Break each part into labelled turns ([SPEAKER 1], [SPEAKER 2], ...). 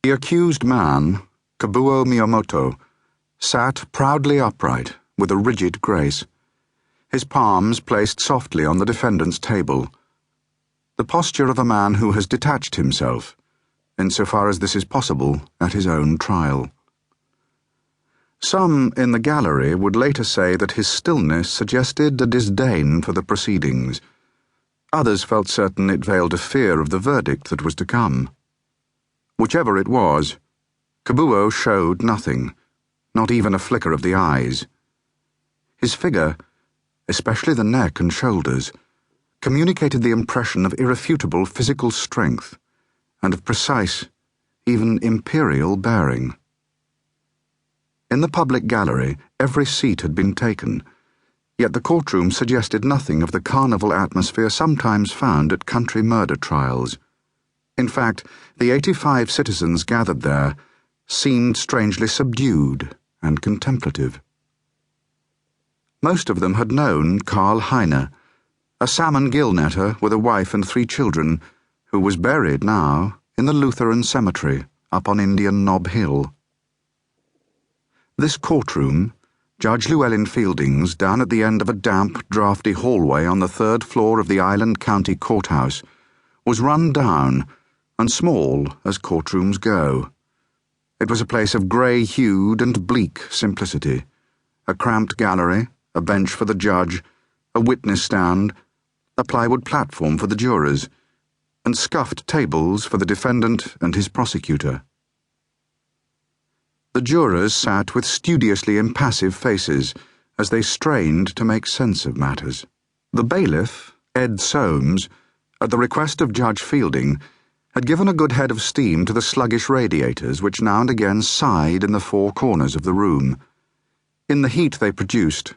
[SPEAKER 1] The accused man, Kabuo Miyamoto, sat proudly upright with a rigid grace, his palms placed softly on the defendant's table, the posture of a man who has detached himself, insofar as this is possible, at his own trial. Some in the gallery would later say that his stillness suggested a disdain for the proceedings. Others felt certain it veiled a fear of the verdict that was to come. Whichever it was, Kabuo showed nothing, not even a flicker of the eyes. His figure, especially the neck and shoulders, communicated the impression of irrefutable physical strength and of precise, even imperial bearing. In the public gallery, every seat had been taken, yet the courtroom suggested nothing of the carnival atmosphere sometimes found at country murder trials. In fact, the 85 citizens gathered there seemed strangely subdued and contemplative. Most of them had known Karl Heine, a salmon gill netter with a wife and 3 children, who was buried now in the Lutheran cemetery up on Indian Knob Hill. This courtroom, Judge Llewellyn Fielding's, down at the end of a damp, draughty hallway on the 3rd floor of the Island County Courthouse, was run down and small as courtrooms go. It was a place of grey-hued and bleak simplicity, a cramped gallery, a bench for the judge, a witness stand, a plywood platform for the jurors, and scuffed tables for the defendant and his prosecutor. The jurors sat with studiously impassive faces as they strained to make sense of matters. The bailiff, Ed Soames, at the request of Judge Fielding, had given a good head of steam to the sluggish radiators which now and again sighed in the 4 corners of the room. In the heat they produced,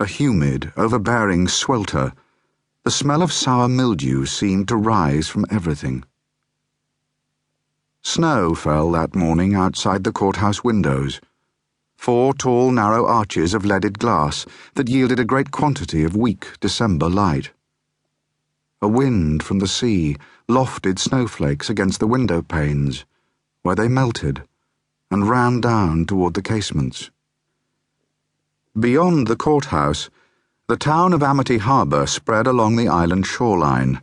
[SPEAKER 1] a humid, overbearing swelter, the smell of sour mildew seemed to rise from everything. Snow fell that morning outside the courthouse windows, 4 tall, narrow arches of leaded glass that yielded a great quantity of weak December light. A wind from the sea lofted snowflakes against the window panes, where they melted and ran down toward the casements. Beyond the courthouse, the town of Amity Harbour spread along the island shoreline.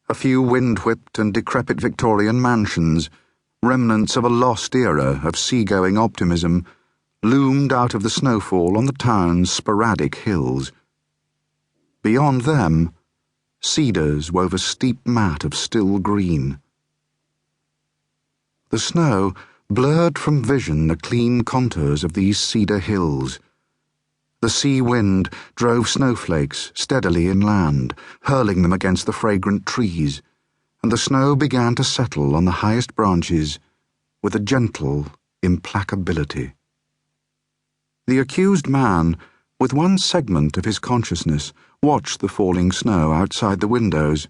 [SPEAKER 1] A few wind-whipped and decrepit Victorian mansions, remnants of a lost era of seagoing optimism, loomed out of the snowfall on the town's sporadic hills. Beyond them, cedars wove a steep mat of still green. The snow blurred from vision the clean contours of these cedar hills. The sea wind drove snowflakes steadily inland, hurling them against the fragrant trees, and the snow began to settle on the highest branches with a gentle implacability. The accused man, with one segment of his consciousness, watched the falling snow outside the windows.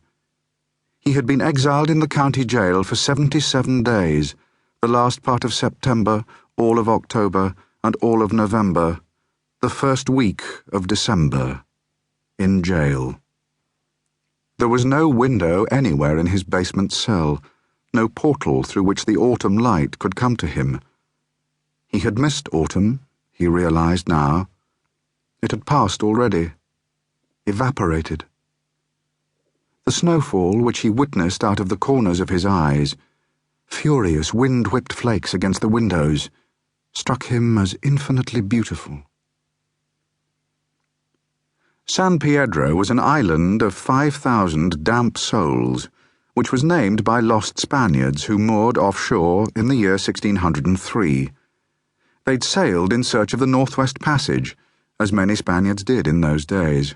[SPEAKER 1] He had been exiled in the county jail for 77 days, the last part of September, all of October, and all of November, the first week of December, in jail. There was no window anywhere in his basement cell, no portal through which the autumn light could come to him. He had missed autumn, he realized now. It had passed already, evaporated. The snowfall which he witnessed out of the corners of his eyes, furious wind-whipped flakes against the windows, struck him as infinitely beautiful. San Piedro was an island of 5,000 damp souls, which was named by lost Spaniards who moored offshore in the year 1603. They'd sailed in search of the Northwest Passage, as many Spaniards did in those days.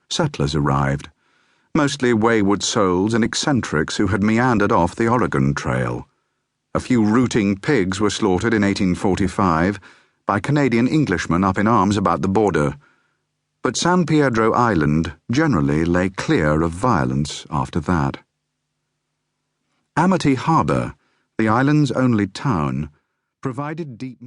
[SPEAKER 1] Settlers arrived, mostly wayward souls and eccentrics who had meandered off the Oregon Trail. A few rooting pigs were slaughtered in 1845 by Canadian Englishmen up in arms about the border, but San Piedro Island generally lay clear of violence after that. Amity Harbour, the island's only town, provided deep